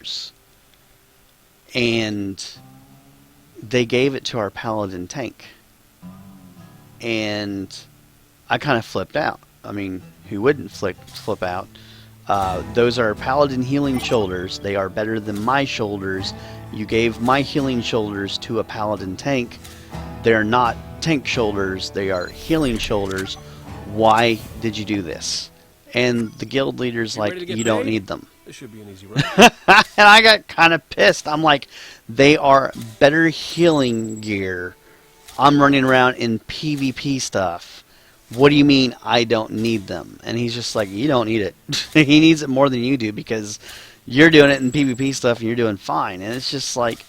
shoulders, and they gave it to our paladin tank. And I kind of flipped out. I mean, who wouldn't flip out? Those are paladin healing shoulders. They are better than my shoulders. You gave my healing shoulders to a paladin tank. They're not tank shoulders. They are healing shoulders. Why did you do this? And the guild leader's like, you don't need them. This should be an easy run. And I got kind of pissed. I'm like, they are better healing gear. I'm running around in PvP stuff. What do you mean I don't need them? And he's just like, you don't need it. He needs it more than you do because you're doing it in PvP stuff and you're doing fine. And it's just like,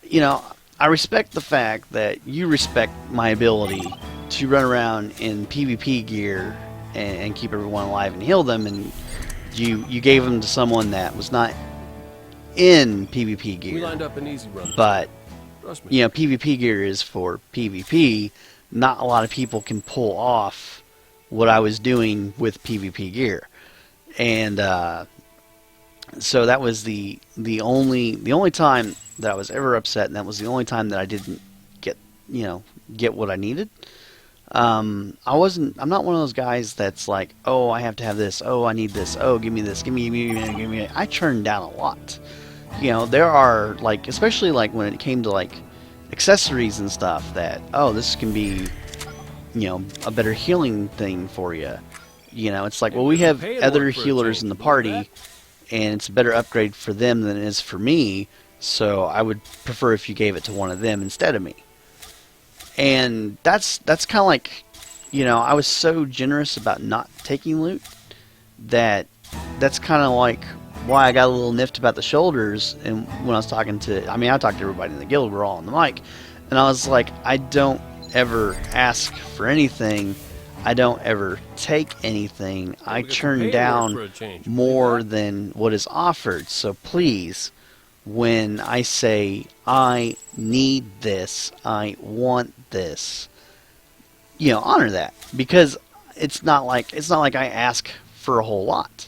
you know, I respect the fact that you respect my ability to run around in PvP gear and keep everyone alive and heal them, and you gave them to someone that was not in PvP gear. We lined up an easy run. But, Trust me. you know, PvP gear is for PvP. Not a lot of people can pull off what I was doing with PvP gear. And so that was the only time that I was ever upset, and that was the only time that I didn't get what I needed. I'm not one of those guys that's like, oh, I have to have this, oh, I need this, oh, give me this, give me. I turn down a lot. You know, there are, like, especially like when it came to like accessories and stuff, that, oh, this can be, you know, a better healing thing for you. You know, it's like, well, we have other healers in the party, and it's a better upgrade for them than it is for me, so I would prefer if you gave it to one of them instead of me. And that's kind of like, you know, I was so generous about not taking loot that's kind of like why I got a little niffed about the shoulders. And when I was talking to, I mean, I talked to everybody in the guild, we're all on the mic, and I was like, I don't ever ask for anything. I don't ever take anything. I turn down more than what is offered. So please, when I say I need this, I want this, you know, honor that, because it's not like I ask for a whole lot,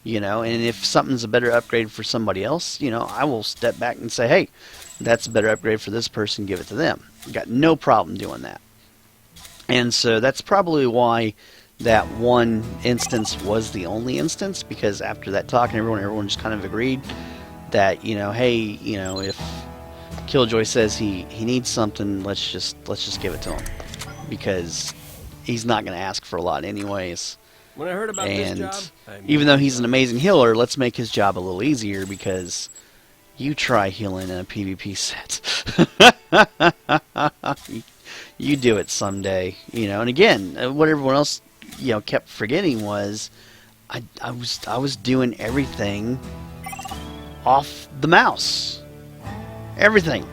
you know. And if something's a better upgrade for somebody else, you know, I will step back and say, hey, that's a better upgrade for this person, give it to them. Got no problem doing that. And so that's probably why that one instance was the only instance, because after that talk and everyone just kind of agreed that, you know, hey, you know, if Killjoy says he needs something, let's just give it to him, because he's not going to ask for a lot anyways. When I heard about this job, even though he's an amazing healer, let's make his job a little easier, because you try healing in a PvP set. You do it someday, you know. And again, what everyone else, you know, kept forgetting was I was doing everything off the mouse. Everything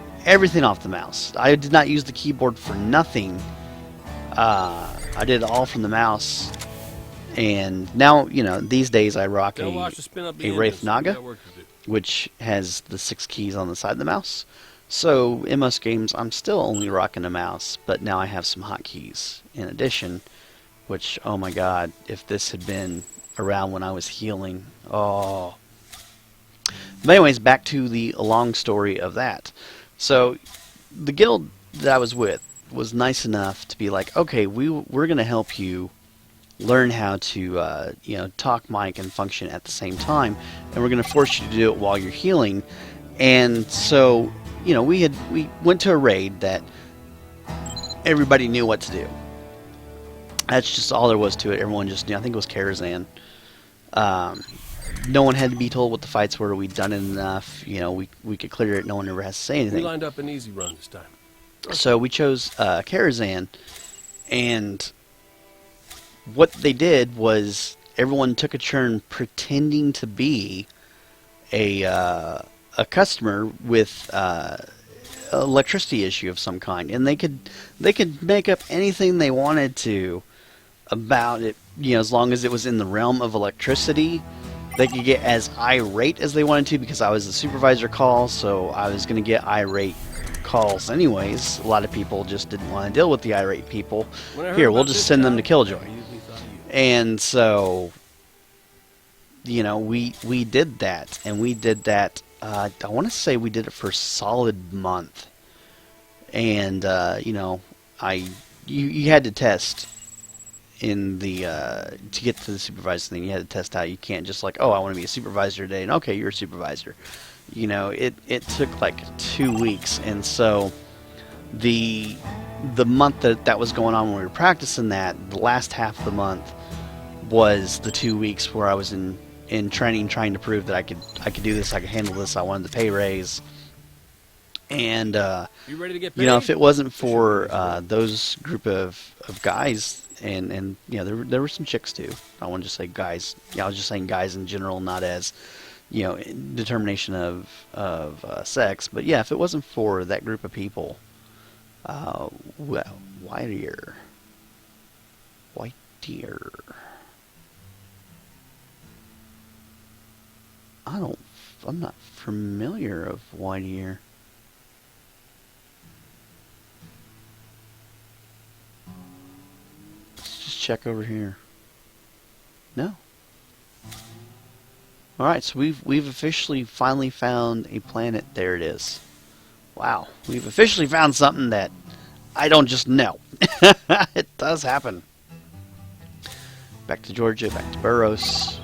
off the mouse. I did not use the keyboard for nothing. I did it all from the mouse. And now, you know, these days I rock a Wraith Naga, which has the 6 keys on the side of the mouse. So in most games I'm still only rocking a mouse, but now I have some hotkeys in addition, which, oh my god, if this had been around when I was healing, oh. But anyways, back to the long story of that. So the guild that I was with was nice enough to be like, okay, we're going to help you learn how to you know, talk, mic, and function at the same time, and we're going to force you to do it while you're healing. And so, you know, we went to a raid that everybody knew what to do. That's just all there was to it. Everyone just knew. I think it was Karazhan. No one had to be told what the fights were. We'd done it enough. You know, we could clear it. No one ever has to say anything. We lined up an easy run this time. So we chose Karazhan, and what they did was everyone took a turn pretending to be a customer with electricity issue of some kind, and they could make up anything they wanted to about it, you know, as long as it was in the realm of electricity. They could get as irate as they wanted to, because I was the supervisor call, so I was going to get irate calls anyways. A lot of people just didn't want to deal with the irate people. Here, we'll just send them to Killjoy. And so we did that, and we did that. I want to say we did it for a solid month, and I you had to test in the to get to the supervisor thing. You had to test out. You can't just like, oh, I want to be a supervisor today, and okay, you're a supervisor. It took like 2 weeks, and so the the month that was going on when we were practicing that, the last half of the month was the 2 weeks where I was in training, trying to prove that I could do this, I could handle this. I wanted the pay raise, and You ready to get paid? if it wasn't This should be an for easy run. those group of guys, and there were some chicks too. I want to just say guys. Yeah, I was just saying guys in general, not as determination of sex. But yeah, if it wasn't for that group of people, well, white deer. I don't. I'm not familiar of white ear. Let's just check over here. No. All right, so we've officially finally found a planet. There it is. Wow, we've officially found something that I don't just know. It does happen. Back to Georgia, back to Burroughs.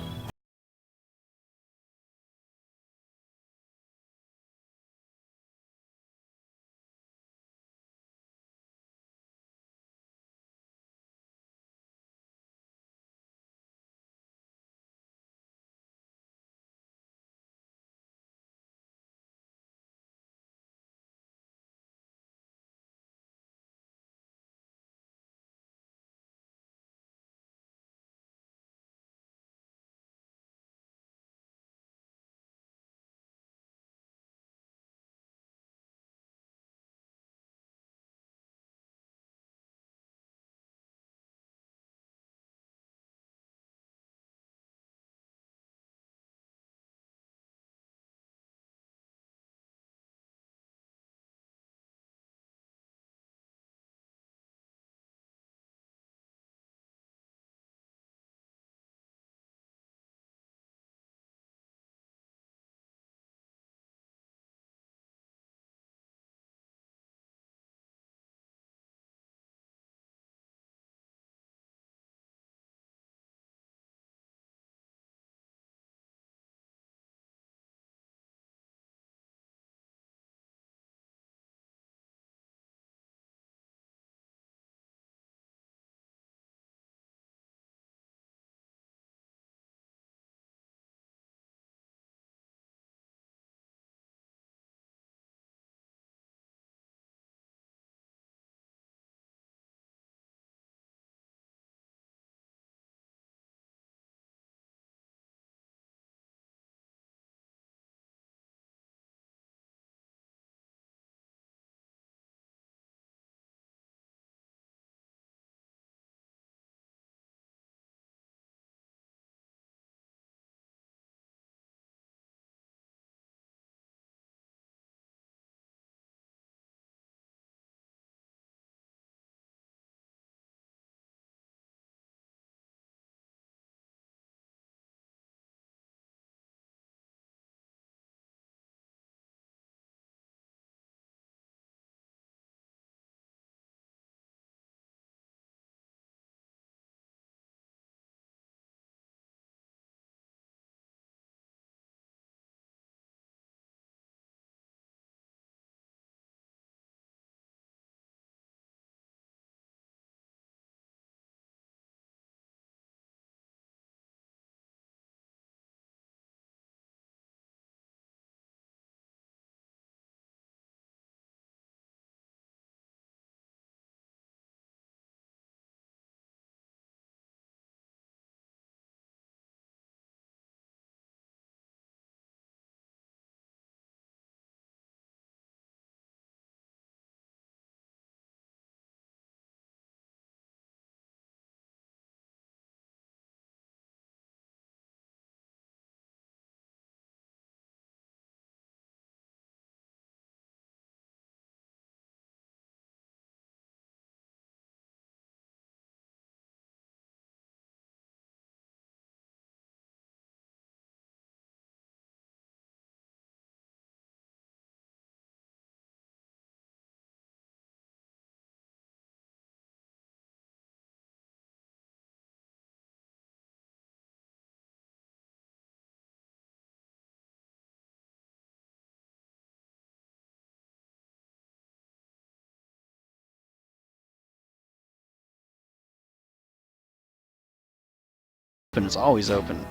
open, it's always open.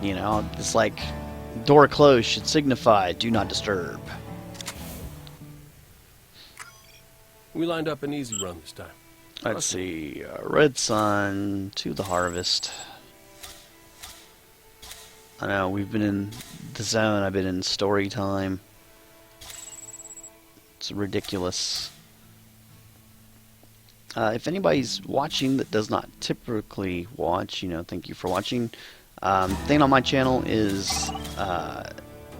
You know, it's like door closed should signify do not disturb. We lined up an easy run this time. Let's see, Red Sun to the Harvest. I know, we've been in the zone, I've been in story time. It's ridiculous. If anybody's watching that does not typically watch, you know, thank you for watching. Thing on my channel is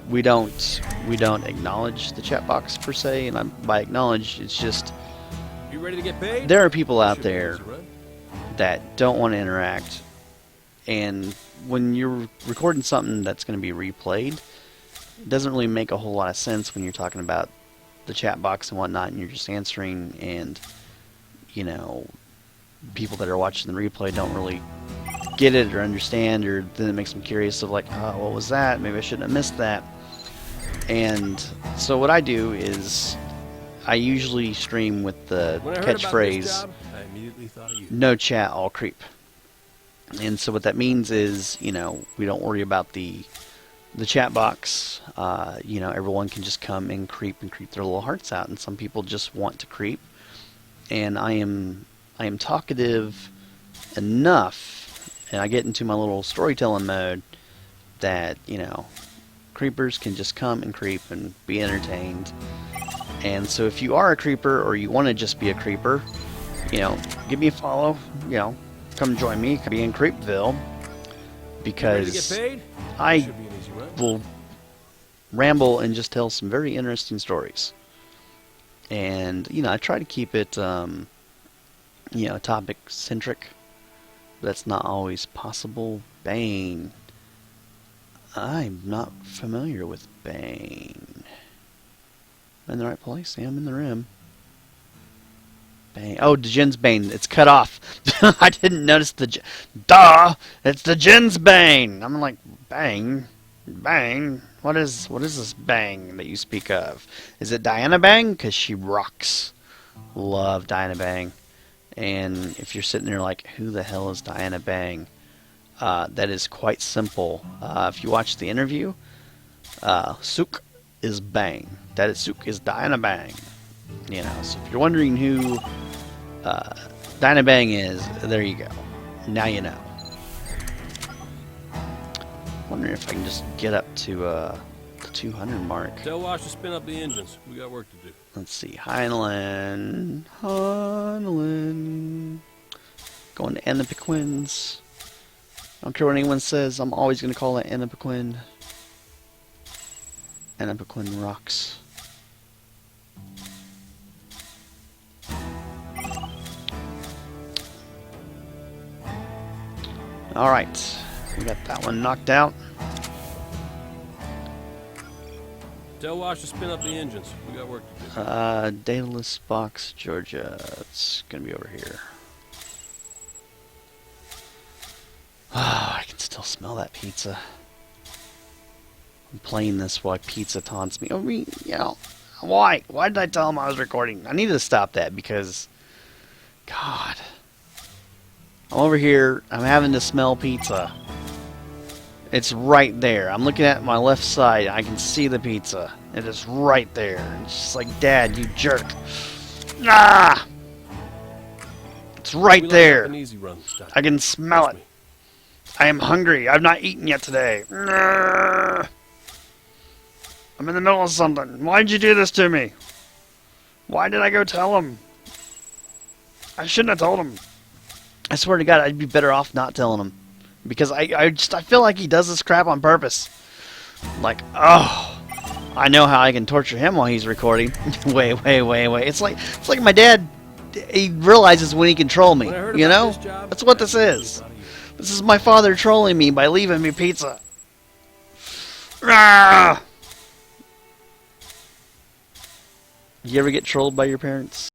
we don't acknowledge the chat box per se, and by acknowledge, it's just You ready to get paid? there are people out Should be an there easy run. that don't want to interact, and when you're recording something that's going to be replayed, it doesn't really make a whole lot of sense when you're talking about the chat box and whatnot, and you're just answering, and you know, people that are watching the replay don't really get it or understand, or then it makes them curious of like, oh, what was that? Maybe I shouldn't have missed that. And so what I do is I usually stream with the When I heard about this catchphrase, job, I immediately thought of you. no chat, all creep. And so what that means is, you know, we don't worry about the chat box. You know, everyone can just come and creep their little hearts out, and some people just want to creep. And I am talkative enough, and I get into my little storytelling mode that, you know, creepers can just come and creep and be entertained. And so if you are a creeper, or you want to just be a creeper, you know, give me a follow, you know, come join me, be in Creepville, because You ready to get paid? I Should be an easy run. will ramble and just tell some very interesting stories. And, you know, I try to keep it, you know, topic-centric. That's not always possible. Bane. I'm not familiar with Bane. I'm in the right place. I'm in the rim. Bane. Oh, the Jin's Bane. It's cut off. I didn't notice the... Duh! It's the Jin's Bane! I'm like, Bang? Bang? What is this Bang that you speak of? Is it Diana Bang? Because she rocks. Love Diana Bang. And if you're sitting there like, who the hell is Diana Bang? That is quite simple. If you watch the interview, Sook is Bang. That is Sook is Diana Bang. You know, so if you're wondering who Diana Bang is, there you go. Now you know. Wondering if I can just get up to the 200 mark. Tell Wash to spin up the engines. We got work to do. Let's see, Heinlein. Going to Annapequins. I don't care what anyone says, I'm always going to call it Annapequin. Annapequin rocks. Alright, we got that one knocked out. Tell Wash to spin up the engines. We got work to do. Daedalus Box, Georgia. It's gonna be over here. Ah, I can still smell that pizza. I'm playing this while pizza taunts me. I mean, you know, why? Why did I tell him I was recording? I need to stop that because, God. I'm over here, I'm having to smell pizza. It's right there. I'm looking at my left side. I can see the pizza. It is right there. It's just like, Dad, you jerk. Ah! It's right We lined up there. an easy run this time. I can smell Trust it. me. I am hungry. I've not eaten yet today. I'm in the middle of something. Why did you do this to me? Why did I go tell him? I shouldn't have told him. I swear to God, I'd be better off not telling him. Because I feel like he does this crap on purpose. Like, oh, I know how I can torture him while he's recording. wait. It's like my dad. He realizes when he can troll me. When I heard You about know, this job, that's what I this immediately is. thought of you. This is my father trolling me by leaving me pizza. Ah! You ever get trolled by your parents?